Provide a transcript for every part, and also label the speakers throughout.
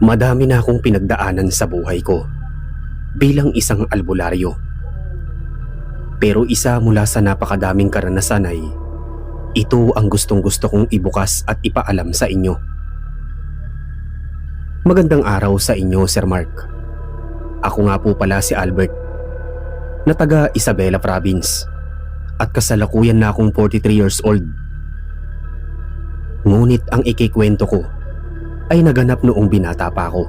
Speaker 1: Madami na akong pinagdaanan sa buhay ko bilang isang albularyo. Pero isa mula sa napakadaming karanasan ay ito ang gustong-gusto kong ibukas at ipaalam sa inyo. Magandang araw sa inyo, Sir Mark. Ako nga po pala si Albert, na taga Isabela Province, at kasalukuyan na akong 43 years old. Ngunit ang ikikwento ko ay naganap noong binata pa ako.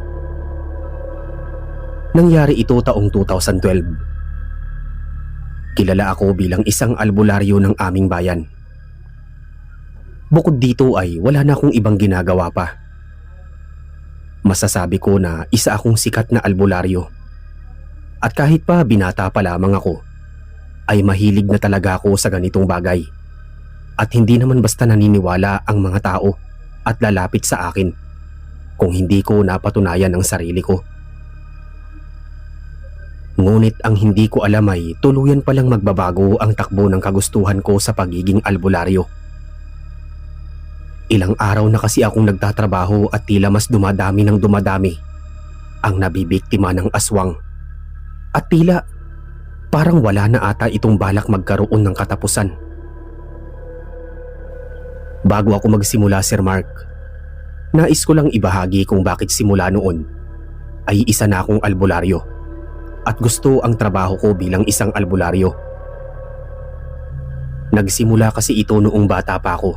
Speaker 1: Nangyari ito taong 2012. Kilala ako bilang isang albularyo ng aming bayan. Bukod dito ay wala na akong ibang ginagawa pa. Masasabi ko na isa akong sikat na albularyo. At kahit pa binata pa lamang ako, ay mahilig na talaga ako sa ganitong bagay. At hindi naman basta naniniwala ang mga tao at lalapit sa akin kung hindi ko napatunayan ang sarili ko. Ngunit ang hindi ko alam ay tuluyan palang magbabago ang takbo ng kagustuhan ko sa pagiging albularyo. Ilang araw na kasi akong nagtatrabaho at tila mas dumadami ng dumadami ang nabibiktima ng aswang. At tila parang wala na ata itong balak magkaroon ng katapusan. Bago ako magsimula, Sir Mark, nais ko lang ibahagi kung bakit simula noon ay isa na akong albularyo at gusto ang trabaho ko bilang isang albularyo. Nagsimula kasi ito noong bata pa ako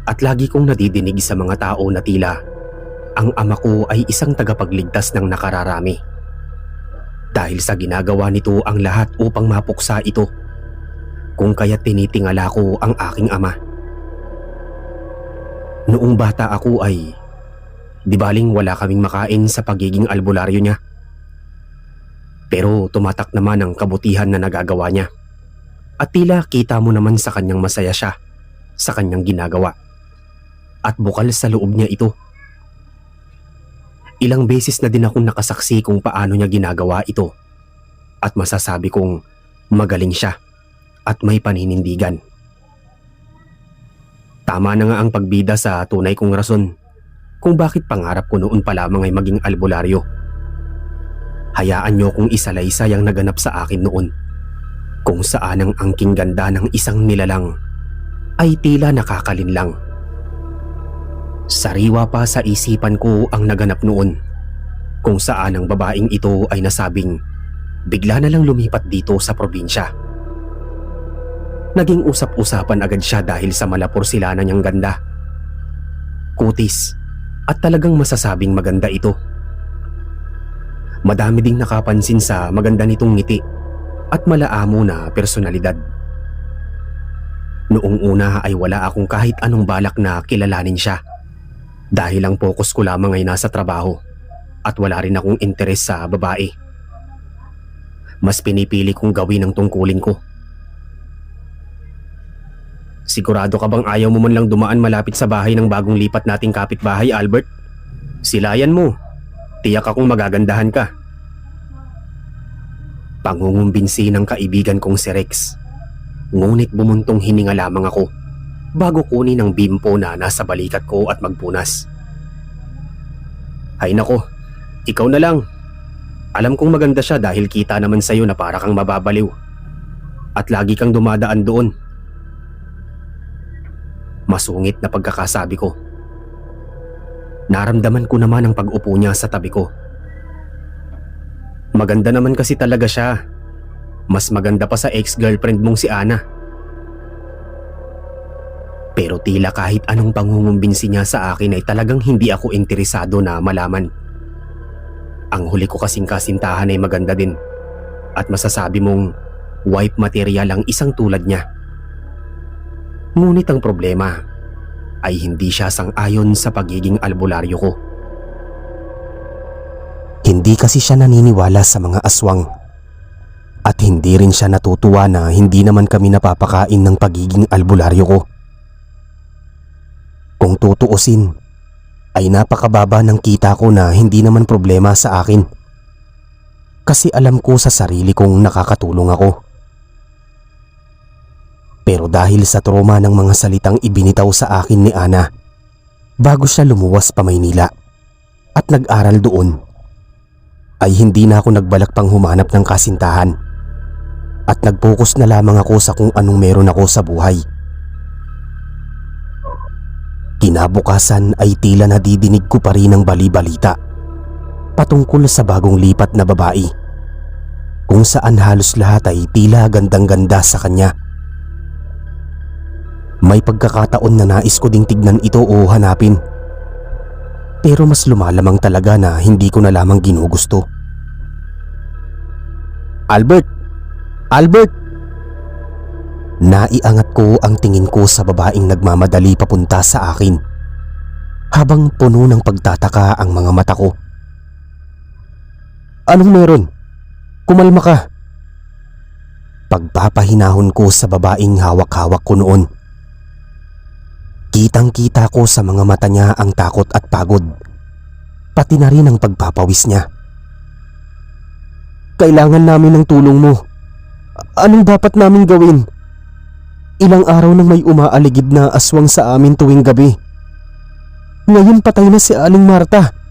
Speaker 1: at lagi kong nadidinig sa mga tao na tila ang ama ko ay isang tagapagligtas ng nakararami. Dahil sa ginagawa nito ang lahat upang mapuksa ito, kung kaya't tinitingala ko ang aking ama. Noong bata ako ay di baling wala kaming makain sa pagiging albularyo niya. Pero tumatak naman ang kabutihan na nagagawa niya. At tila kita mo naman sa kanyang masaya siya sa kanyang ginagawa. At bukal sa loob niya ito. Ilang beses na din akong nakasaksi kung paano niya ginagawa ito. At masasabi kong magaling siya at may paninindigan. Tama na nga ang pagbida sa tunay kong rason kung bakit pangarap ko noon pa lamang ay maging albularyo. Hayaan niyo kung isalaysay ang naganap sa akin noon, kung saan ang angking ganda ng isang nilalang ay tila nakakalinlang. Sariwa pa sa isipan ko ang naganap noon, kung saan ang babaeng ito ay nasabing bigla na lang lumipat dito sa probinsya. Naging usap-usapan agad siya dahil sa malapursilanan niyang ganda, kutis, at talagang masasabing maganda ito. Madami ding nakapansin sa maganda nitong ngiti at malaamo na personalidad. Noong una ay wala akong kahit anong balak na kilalanin siya dahil ang focus ko lamang ay nasa trabaho at wala rin akong interes sa babae. Mas pinipili kong gawin ang tungkulin ko. Sigurado ka bang ayaw mo man lang dumaan malapit sa bahay ng bagong lipat nating kapitbahay, Albert? Silayan mo. Tiyak akong magagandahan ka. Pangungumbinsi ng kaibigan kong si Rex. Ngunit bumuntong hininga lamang ako bago kunin ang bimpo na nasa balikat ko at magpunas. Hay nako, ikaw na lang. Alam kong maganda siya dahil kita naman sa'yo na para kang mababaliw. At lagi kang dumadaan doon. Masungit na pagkakasabi ko. Naramdaman ko naman ang pag-upo niya sa tabi ko. Maganda naman kasi talaga siya. Mas maganda pa sa ex-girlfriend mong si Ana. Pero tila kahit anong pangungumbinsi niya sa akin ay talagang hindi ako interesado na malaman. Ang huli ko kasing kasintahan ay maganda din. At masasabi mong wife material ang isang tulad niya. Ngunit ang problema ay hindi siya sang-ayon sa pagiging albularyo ko. Hindi kasi siya naniniwala sa mga aswang. At hindi rin siya natutuwa na hindi naman kami napapakain ng pagiging albularyo ko. Kung tutuusin, ay napakababa ng kita ko na hindi naman problema sa akin. Kasi alam ko sa sarili kong nakakatulong ako. Pero dahil sa trauma ng mga salitang ibinitaw sa akin ni Ana bago siya lumuwas pa Maynila, at nag-aral doon, ay hindi na ako nagbalak pang humanap ng kasintahan at nag-focus na lamang ako sa kung anong meron ako sa buhay. Kinabukasan ay tila nadidinig ko pa rin ang bali-balita patungkol sa bagong lipat na babae, kung saan halos lahat ay tila gandang-ganda sa kanya. May pagkakataon na nais ko ding tignan ito o hanapin, pero mas lumalamang talaga na hindi ko na lamang ginugusto. Albert! Albert! Naiangat ko ang tingin ko sa babaeng nagmamadali papunta sa akin, habang puno ng pagtataka ang mga mata ko. Anong meron? Kumalma ka. Pagpapahinahon ko sa babaeng hawak-hawak ko noon. Kitang-kita ko sa mga mata niya ang takot at pagod, pati na rin ang pagpapawis niya. Kailangan namin ng tulong mo. Anong dapat namin gawin? Ilang araw nang may umaaligid na aswang sa amin tuwing gabi. Ngayon patay na si Aling Marta.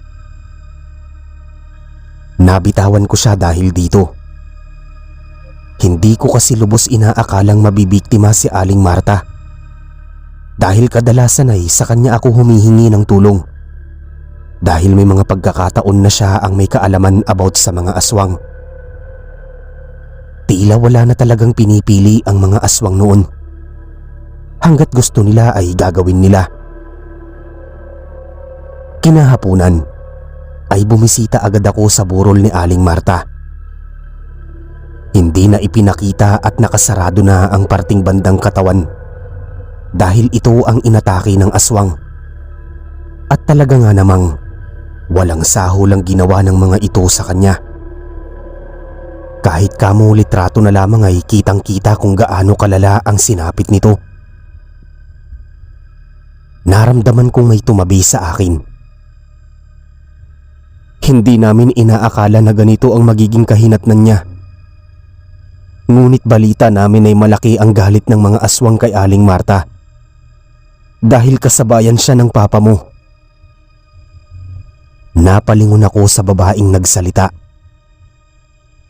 Speaker 1: Nabitawan ko siya dahil dito. Hindi ko kasi lubos inaakalang mabibiktima si Aling Marta, dahil kadalasan ay sa kanya ako humihingi ng tulong, dahil may mga pagkakataon na siya ang may kaalaman about sa mga aswang. Tila wala na talagang pinipili ang mga aswang noon. Hanggat gusto nila ay gagawin nila. Kinahapunan ay bumisita agad ako sa burol ni Aling Marta. Hindi na ipinakita at nakasarado na ang parting bandang katawan, dahil ito ang inatake ng aswang. At talaga nga namang walang saho lang ginawa ng mga ito sa kanya. Kahit kamo litrato na lamang ay kitang-kita kung gaano kalala ang sinapit nito. Naramdaman kong may tumabi sa akin. Hindi namin inaakala na ganito ang magiging kahinatnan niya. Ngunit balita namin ay malaki ang galit ng mga aswang kay Aling Marta, dahil kasabayan siya ng papa mo. Napalingon ako sa babaeng nagsalita.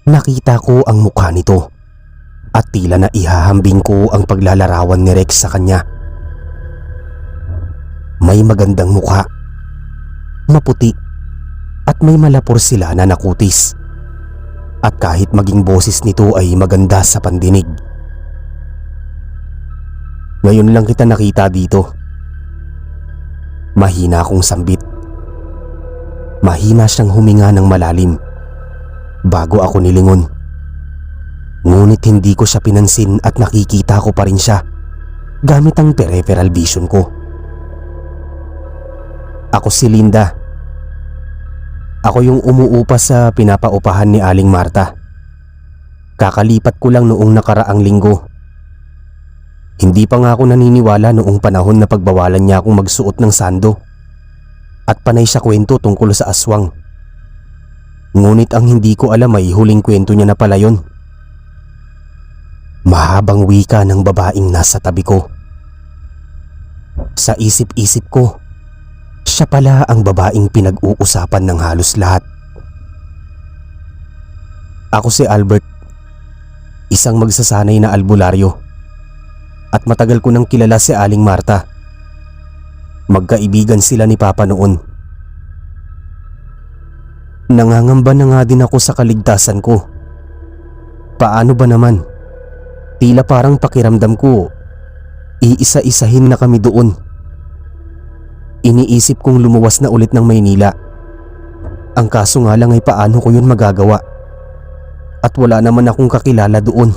Speaker 1: Nakita ko ang mukha nito at tila na ihahambing ko ang paglalarawan ni Rex sa kanya. May magandang mukha, maputi, at may malapor sila na nakutis. At kahit maging boses nito ay maganda sa pandinig. Ngayon lang kita nakita dito. Mahina akong sambit. Mahina siyang huminga ng malalim bago ako nilingon. Ngunit hindi ko siya pinansin at nakikita ko pa rin siya gamit ang peripheral vision ko. Ako si Linda. Ako yung umuupa sa pinapaupahan ni Aling Marta. Kakalipat ko lang noong nakaraang linggo. Hindi pa nga ako naniniwala noong panahon na pagbawalan niya akong magsuot ng sando at panay siya kwento tungkol sa aswang. Ngunit ang hindi ko alam ay huling kwento niya na pala yun. Mahabang wika ng babaeng nasa tabi ko. Sa isip-isip ko, siya pala ang babaeng pinag-uusapan ng halos lahat. Ako si Albert, isang magsasanay na albularyo, at matagal ko nang kilala si Aling Marta. Magkaibigan sila ni Papa noon. Nangangamba na nga din ako sa kaligtasan ko. Paano ba naman? Tila parang pakiramdam ko, iisa-isahin na kami doon. Iniisip kong lumuwas na ulit ng Maynila. Ang kaso nga lang ay paano ko yun magagawa? At wala naman akong kakilala doon.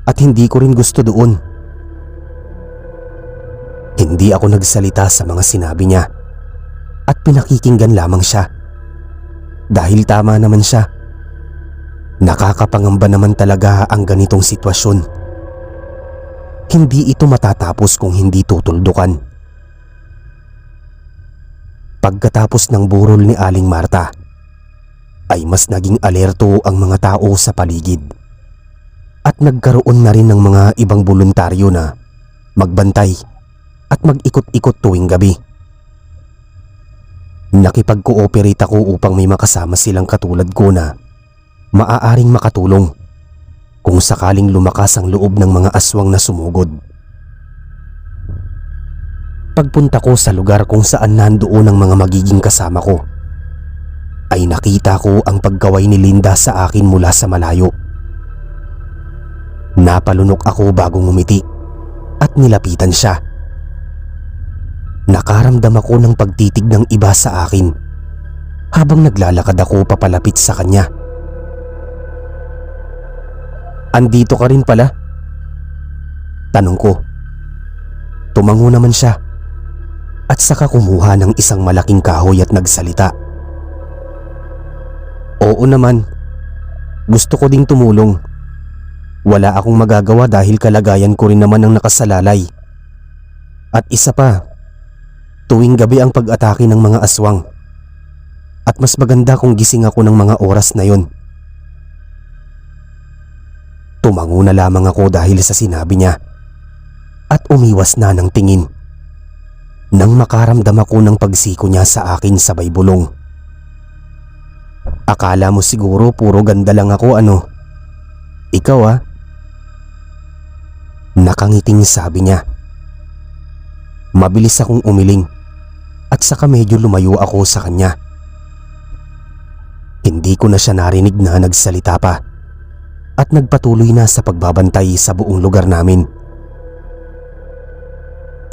Speaker 1: At hindi ko rin gusto doon. Hindi ako nagsalita sa mga sinabi niya at pinakikinggan lamang siya. Dahil tama naman siya. Nakakapangamba naman talaga ang ganitong sitwasyon. Hindi ito matatapos kung hindi tutuldukan. Pagkatapos ng burol ni Aling Marta, ay mas naging alerto ang mga tao sa paligid at nagkaroon na rin ng mga ibang voluntaryo na magbantay at mag-ikot-ikot tuwing gabi. Nakipag-cooperate ako upang may makasama silang katulad ko na maaaring makatulong kung sakaling lumakas ang loob ng mga aswang na sumugod. Pagpunta ko sa lugar kung saan nandoon ang mga magiging kasama ko, ay nakita ko ang pagkaway ni Linda sa akin mula sa malayo. Napalunok ako bago ngumiti at nilapitan siya. Nakaramdam ako ng pagtitig ng iba sa akin habang naglalakad ako papalapit sa kanya. "Andito ka rin pala?" tanong ko. Tumango naman siya at saka kumuha ng isang malaking kahoy at nagsalita. "Oo naman, gusto ko ding tumulong. Wala akong magagawa dahil kalagayan ko rin naman ang nakasalalay. At isa pa, tuwing gabi ang pag-atake ng mga aswang. At mas maganda kung gising ako ng mga oras na yon." Tumango na lamang ako dahil sa sinabi niya at umiwas na ng tingin nang makaramdam ako ng pagsiko niya sa akin sabay bulong. "Akala mo siguro puro ganda lang ako, ano? Ikaw ah." Nakangiting sabi niya. Mabilis akong umiling at saka medyo lumayo ako sa kanya. Hindi ko na siya narinig na nagsalita pa at nagpatuloy na sa pagbabantay sa buong lugar namin.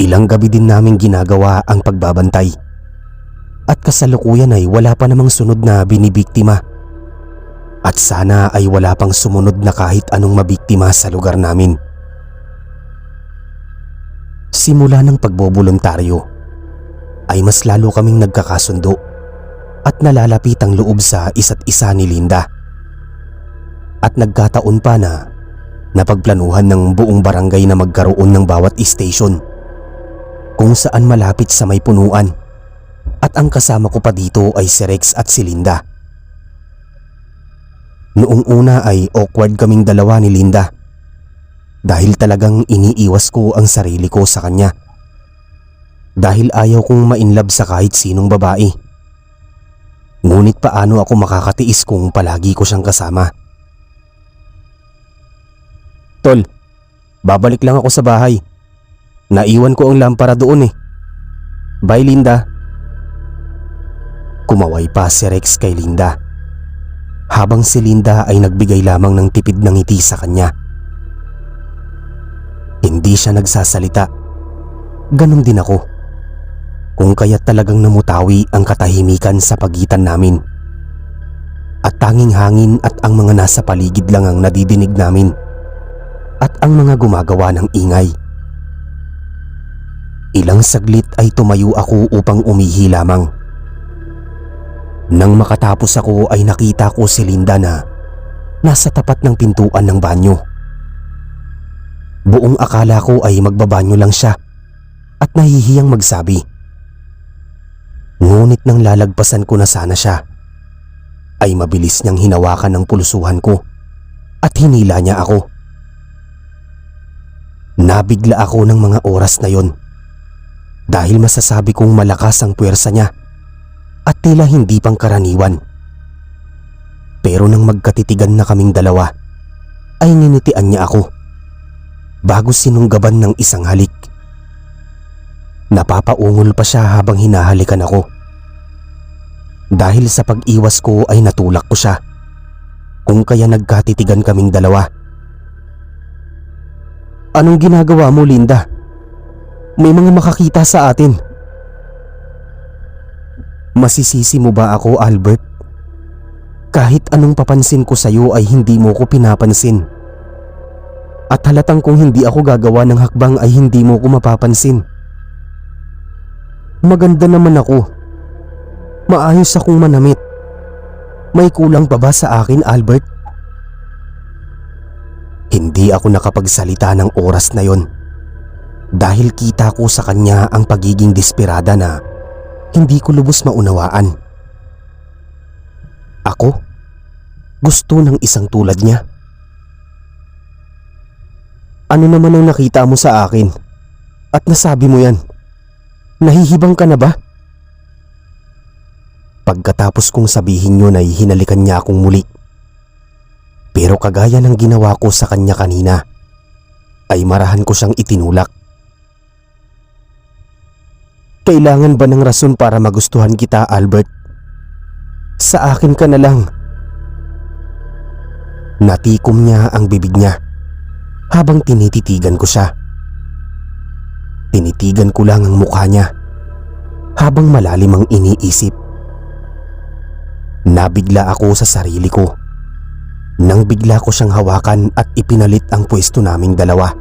Speaker 1: Ilang gabi din namin ginagawa ang pagbabantay at kasalukuyan ay wala pa namang sunod na binibiktima at sana ay wala pang sumunod na kahit anong mabiktima sa lugar namin. Simula ng pagboboluntaryo ay mas lalo kaming nagkakasundo at nalalapit ang loob sa isa't isa ni Linda. At nagkataon pa na napagplanuhan ng buong barangay na magkaroon ng bawat station kung saan malapit sa may punuan, at ang kasama ko pa dito ay si Rex at si Linda. Noong una ay awkward kaming dalawa ni Linda dahil talagang iniiwas ko ang sarili ko sa kanya dahil ayaw kong ma-inlove sa kahit sinong babae. Ngunit paano ako makakatiis kung palagi ko siyang kasama? "Tol, babalik lang ako sa bahay. Naiwan ko ang lampara doon eh. Bye, Linda." Kumaway pa si Rex kay Linda habang si Linda ay nagbigay lamang ng tipid ng ngiti sa kanya. Hindi siya nagsasalita. Ganon din ako. Kung kaya't talagang namutawi ang katahimikan sa pagitan namin. At tanging hangin at ang mga nasa paligid lang ang nadidinig namin. At ang mga gumagawa ng ingay. Ilang saglit ay tumayo ako upang umihi lamang. Nang makatapos ako ay nakita ko si Linda na nasa tapat ng pintuan ng banyo. Buong akala ko ay magbabanyo lang siya at nahihiyang magsabi. Ngunit nang lalagpasan ko na sana siya, ay mabilis niyang hinawakan ng pulusuhan ko at hinila niya ako. Nabigla ako ng mga oras na yon dahil masasabi kong malakas ang puwersa niya at tila hindi pang karaniwan. Pero nang magkatitigan na kaming dalawa, ay ninitian niya ako bago sinunggaban ng isang halik. Napapaungol pa siya habang hinahalikan ako. Dahil sa pag-iwas ko ay natulak ko siya, kung kaya nagkatitigan kaming dalawa. "Anong ginagawa mo, Linda? May mga makakita sa atin." "Masisisi mo ba ako, Albert? Kahit anong papansin ko sa'yo ay hindi mo ko pinapansin. At halatang kung hindi ako gagawa ng hakbang ay hindi mo ko mapapansin. Maganda naman ako. Maayos akong manamit. May kulang pa ba sa akin, Albert?" Hindi ako nakapagsalita ng oras na yon dahil kita ko sa kanya ang pagiging desperada na hindi ko lubos maunawaan. Ako? Gusto ng isang tulad niya? "Ano naman ang nakita mo sa akin? At nasabi mo yan? Nahihibang ka na ba?" Pagkatapos kong sabihin yun ay hinalikan niya akong muli. Pero kagaya ng ginawa ko sa kanya kanina, ay marahan ko siyang itinulak. Kailangan ba ng rason para magustuhan kita, Albert? Sa akin ka na lang. Natikom niya ang bibig niya habang tinititigan ko siya. Tinitigan ko lang ang mukha niya habang malalim ang iniisip. Nabigla ako sa sarili ko nang bigla ko siyang hawakan at ipinalit ang pwesto naming dalawa.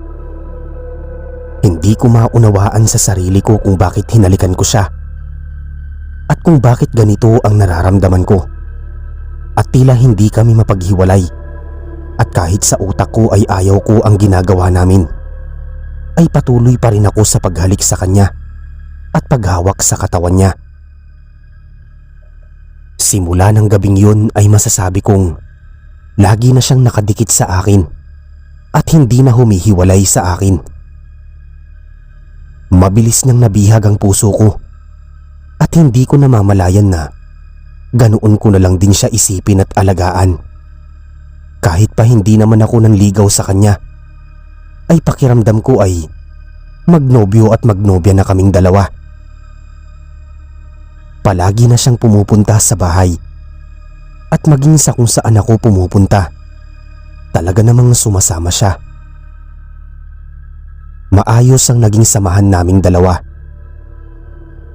Speaker 1: Hindi ko maunawaan sa sarili ko kung bakit hinalikan ko siya at kung bakit ganito ang nararamdaman ko. At tila hindi kami mapaghiwalay, at kahit sa utak ko ay ayaw ko ang ginagawa namin, ay patuloy pa rin ako sa paghalik sa kanya at paghawak sa katawan niya. Simula ng gabing yun ay masasabi kong lagi na siyang nakadikit sa akin at hindi na humihiwalay sa akin. Mabilis niyang nabihag ang puso ko at hindi ko namamalayan na ganoon ko na lang din siya isipin at alagaan. Kahit pa hindi naman ako nanligaw sa kanya, ay pakiramdam ko ay magnobyo at magnobya na kaming dalawa. Palagi na siyang pumupunta sa bahay at maging sa kung saan ako pumupunta, talaga namang sumasama siya. Maayos ang naging samahan naming dalawa.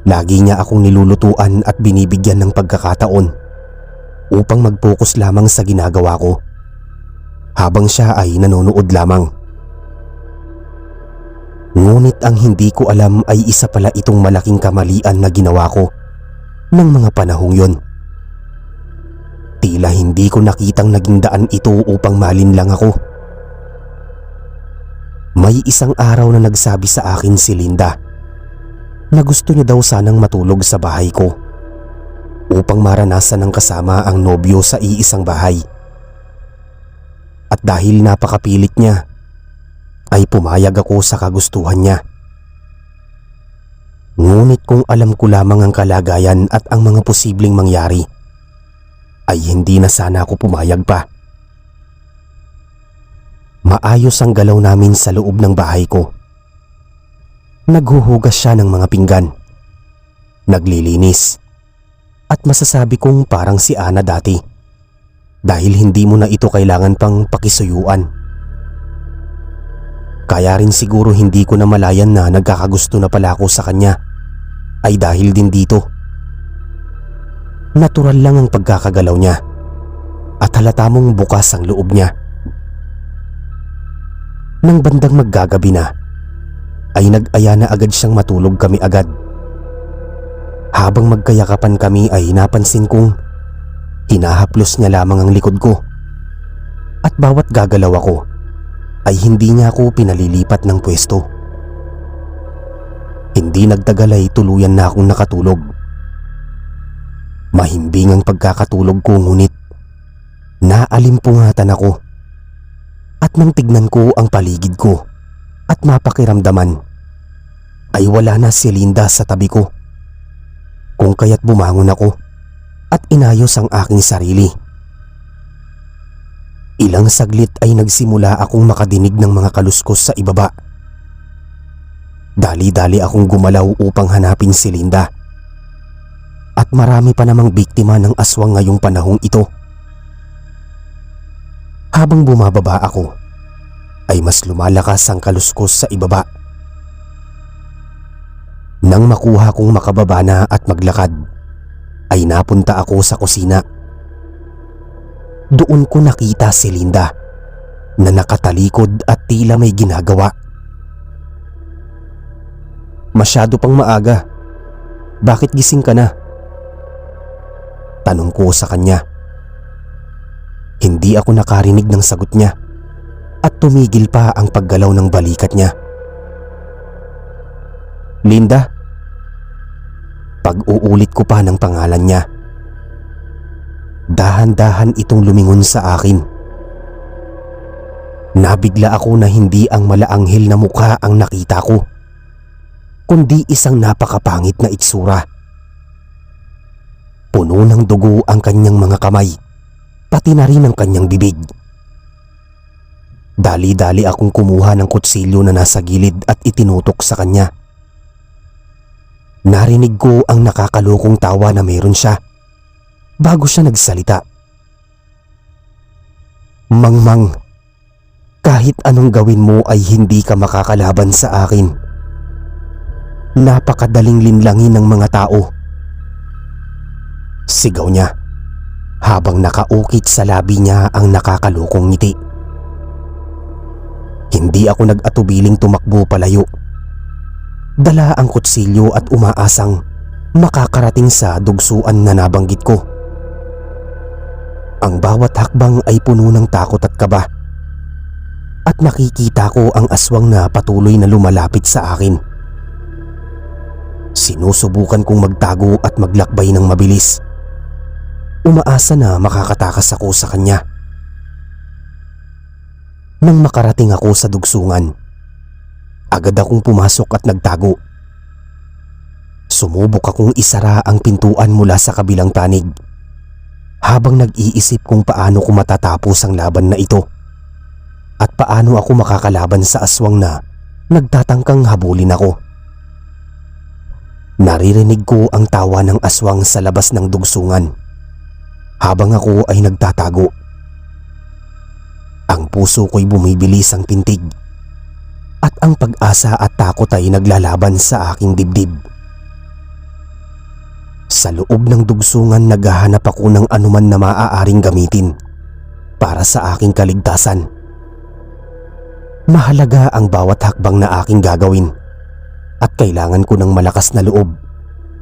Speaker 1: Lagi niya akong nilulutuan at binibigyan ng pagkakataon upang mag-focus lamang sa ginagawa ko, habang siya ay nanonood lamang. Ngunit ang hindi ko alam ay isa pala itong malaking kamalian na ginawa ko ng mga panahong yon. Tila hindi ko nakitang naging daan ito upang malinlang ako. May isang araw na nagsabi sa akin si Linda na gusto niya daw sanang matulog sa bahay ko upang maranasan ng kasama ang nobyo sa iisang bahay. At dahil napakapilit niya, ay pumayag ako sa kagustuhan niya. Ngunit kung alam ko lamang ang kalagayan at ang mga posibleng mangyari, ay hindi na sana ako pumayag pa. Maayos ang galaw namin sa loob ng bahay ko. Naghuhugas siya ng mga pinggan, naglilinis, at masasabi kong parang si Ana dati dahil hindi mo na ito kailangan pang pakisuyuan. Kaya rin siguro hindi ko na malayan na nagkakagusto na pala ako sa kanya ay dahil din dito. Natural lang ang pagkakagalaw niya at halata mong bukas ang loob niya. Nang bandang maggagabi na, ay nag-aya na agad siyang matulog kami agad. Habang magkayakapan kami ay napansin kong hinahaplos niya lamang ang likod ko. At bawat gagalaw ako ay hindi niya ako pinalilipat ng pwesto. Hindi nagtagal ay tuluyan na akong nakatulog. Mahimbing ang pagkakatulog ko ngunit naalimpungatan ako. At nang tignan ko ang paligid ko at mapakiramdaman, ay wala na si Linda sa tabi ko. Kung kaya't bumangon ako at inayos ang aking sarili. Ilang saglit ay nagsimula akong makadinig ng mga kaluskos sa ibaba. Dali-dali akong gumalaw upang hanapin si Linda. At marami pa namang biktima ng aswang ngayong panahong ito. Habang bumababa ako, ay mas lumalakas ang kaluskos sa ibaba. Nang makuha kong makababa na at maglakad, ay napunta ako sa kusina. Doon ko nakita si Linda na nakatalikod at tila may ginagawa. "Masyado pang maaga. Bakit gising ka na?" Tanong ko sa kanya. Hindi ako nakarinig ng sagot niya at tumigil pa ang paggalaw ng balikat niya. "Linda?" Pag-uulit ko pa ng pangalan niya. Dahan-dahan itong lumingon sa akin. Nabigla ako na hindi ang malaanghel na mukha ang nakita ko, kundi isang napakapangit na itsura.
Speaker 2: Puno ng dugo ang kanyang mga kamay, pati na rin ang kanyang bibig. Dali-dali akong kumuha ng kutsilyo na nasa gilid at itinutok sa kanya. Narinig ko ang nakakalokong tawa na meron siya bago siya nagsalita. "Mangmang, kahit anong gawin mo ay hindi ka makakalaban sa akin. Napakadaling linlangin ng mga tao." Sigaw niya habang nakaukit sa labi niya ang nakakalokong ngiti. Hindi ako nag-atubiling tumakbo palayo. Dala ang kutsilyo at umaasang makakarating sa dugsuan na nabanggit ko. Ang bawat hakbang ay puno ng takot at kaba. At nakikita ko ang aswang na patuloy na lumalapit sa akin. Sinusubukan kong magtago at maglakbay ng mabilis. Umaasa na makakatakas ako sa kanya. Nang makarating ako sa dugsungan, agad akong pumasok at nagtago. Sumubok akong isara ang pintuan mula sa kabilang panig habang nag-iisip kung paano ko matatapos ang laban na ito at paano ako makakalaban sa aswang na nagtatangkang habulin ako. Naririnig ko ang tawa ng aswang sa labas ng dugsungan habang ako ay nagtatago. Ang puso ko'y bumibilis ang tintig at ang pag-asa at takot ay naglalaban sa aking dibdib. Sa loob ng dugsungan naghahanap ako ng anuman na maaaring gamitin para sa aking kaligtasan. Mahalaga ang bawat hakbang na aking gagawin at kailangan ko ng malakas na loob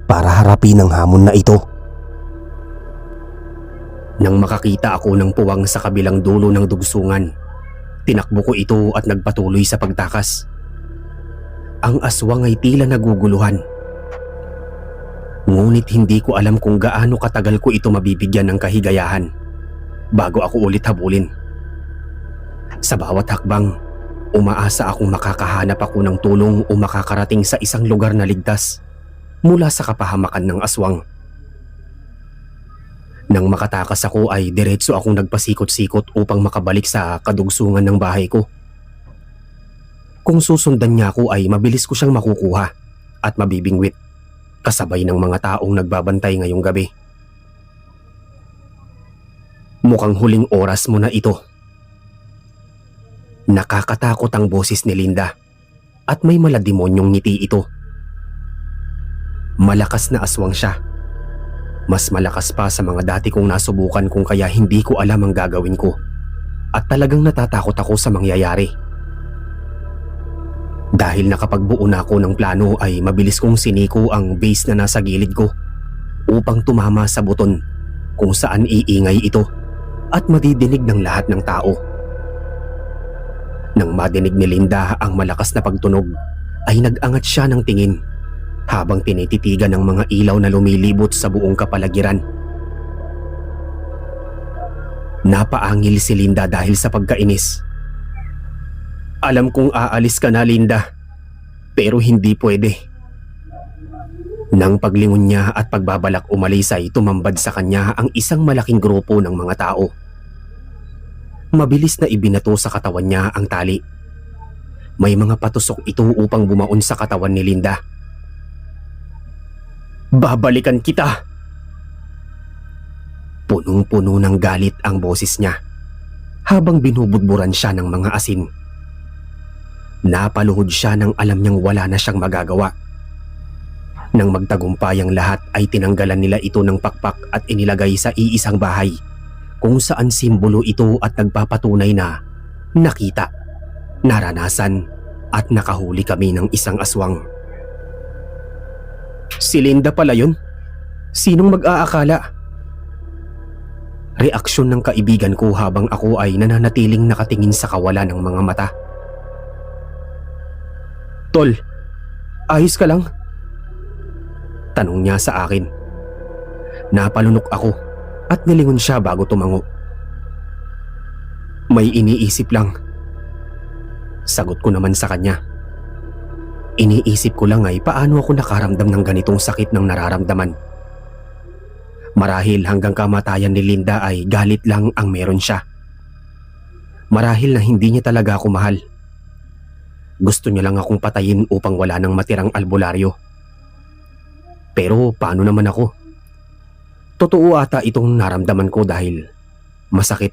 Speaker 2: para harapin ang hamon na ito.
Speaker 1: Nang makakita ako ng puwang sa kabilang dulo ng dugsungan, tinakbo ko ito at nagpatuloy sa pagtakas. Ang aswang ay tila naguguluhan. Ngunit hindi ko alam kung gaano katagal ko ito mabibigyan ng kahigayahan bago ako ulit habulin. Sa bawat hakbang, umaasa akong makakahanap ako ng tulong o makakarating sa isang lugar na ligtas mula sa kapahamakan ng aswang. Nang makatakas ako ay diretso akong nagpasikot-sikot upang makabalik sa kadugsungan ng bahay ko. Kung susundan niya ako ay mabilis ko siyang makukuha at mabibingwit kasabay ng mga taong nagbabantay ngayong gabi. Mukhang huling oras mo na ito. Nakakatakot ang boses ni Linda at may malademonyong ngiti ito. Malakas na aswang siya. Mas malakas pa sa mga dati kong nasubukan kung kaya hindi ko alam ang gagawin ko at talagang natatakot ako sa mangyayari. Dahil nakapagbuo na ako ng plano ay mabilis kong siniko ang base na nasa gilid ko upang tumama sa buton kung saan iingay ito at madidinig ng lahat ng tao. Nang madinig ni Linda ang malakas na pagtunog ay nag-angat siya ng tingin habang tinititigan ng mga ilaw na lumilibot sa buong kapaligiran. Napaangil si Linda dahil sa pagkainis. "Alam kong aalis ka na, Linda, pero hindi pwede." Nang paglingon niya at pagbabalak umalis ay tumambad sa kanya ang isang malaking grupo ng mga tao. Mabilis na ibinato sa katawan niya ang tali. May mga patusok ito upang bumaon sa katawan ni Linda. "Babalikan kita!" Punong-puno ng galit ang boses niya habang binubudburan siya ng mga asin. Napaluhod siya nang alam niyang wala na siyang magagawa. Nang magtagumpay ang lahat ay tinanggalan nila ito ng pakpak at inilagay sa iisang bahay kung saan simbolo ito at nagpapatunay na nakita, naranasan at nakahuli kami ng isang aswang. "Si Linda pala yun? Sinong mag-aakala?" Reaksyon ng kaibigan ko habang ako ay nananatiling nakatingin sa kawalan ng mga mata. "Tol, ayos ka lang?" Tanong niya sa akin. Napalunok ako at nilingon siya bago tumango. "May iniisip lang." Sagot ko naman sa kanya. Iniisip ko lang ay paano ako nakaramdam ng ganitong sakit ng nararamdaman. Marahil hanggang kamatayan ni Linda ay galit lang ang meron siya. Marahil na hindi niya talaga ako mahal. Gusto niya lang akong patayin upang wala nang matirang albularyo. Pero paano naman ako? Totoo ata itong naramdaman ko dahil masakit.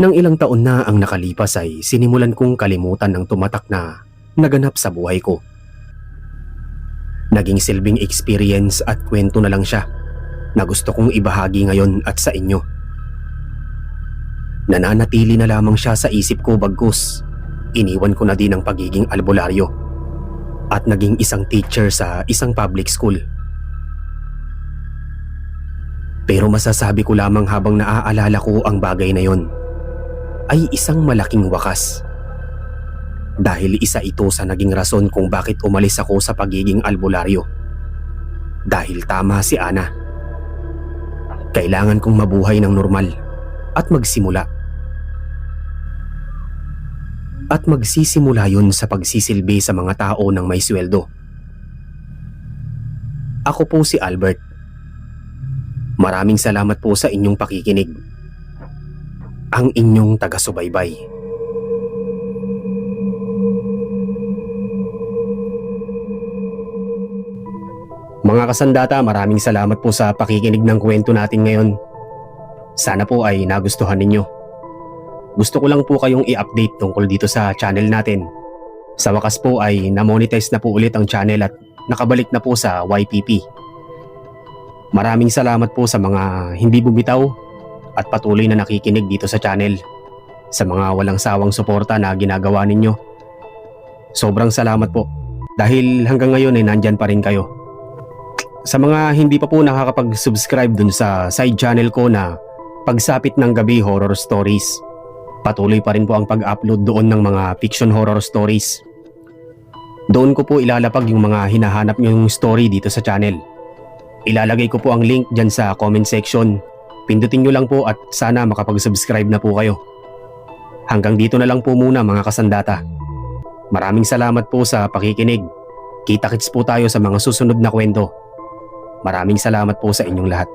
Speaker 1: Nang ilang taon na ang nakalipas ay sinimulan kong kalimutan ang tumatak na naganap sa buhay ko. Naging silbing experience at kwento na lang siya na gusto kong ibahagi ngayon at sa inyo. Nananatili na lamang siya sa isip ko bagkus iniwan ko na din ang pagiging albularyo at naging isang teacher sa isang public school. Pero masasabi ko lamang habang naaalala ko ang bagay na yon ay isang malaking wakas. Dahil isa ito sa naging rason kung bakit umalis ako sa pagiging albularyo. Dahil tama si Ana. Kailangan kong mabuhay ng normal at magsimula. At magsisimula yun sa pagsisilbi sa mga tao ng may sweldo. Ako po si Albert. Maraming salamat po sa inyong pakikinig. Ang inyong taga-subaybay. Mga kasandata, maraming salamat po sa pakikinig ng kwento natin ngayon. Sana po ay nagustuhan ninyo. Gusto ko lang po kayong i-update tungkol dito sa channel natin. Sa wakas po ay na-monetize na po ulit ang channel at nakabalik na po sa YPP. Maraming salamat po sa mga hindi bumitaw at patuloy na nakikinig dito sa channel. Sa mga walang sawang suporta na ginagawa ninyo. Sobrang salamat po dahil hanggang ngayon ay nandyan pa rin kayo. Sa mga hindi pa po nakakapag-subscribe dun sa side channel ko na Pagsapit ng Gabi Horror Stories, patuloy pa rin po ang pag-upload doon ng mga fiction horror stories. Doon ko po ilalapag yung mga hinahanap nyong story dito sa channel. Ilalagay ko po ang link dyan sa comment section. Pindutin nyo lang po at sana makapag-subscribe na po kayo. Hanggang dito na lang po muna mga kasandata. Maraming salamat po sa pakikinig. Kita-kits po tayo sa mga susunod na kwento. Maraming salamat po sa inyong lahat.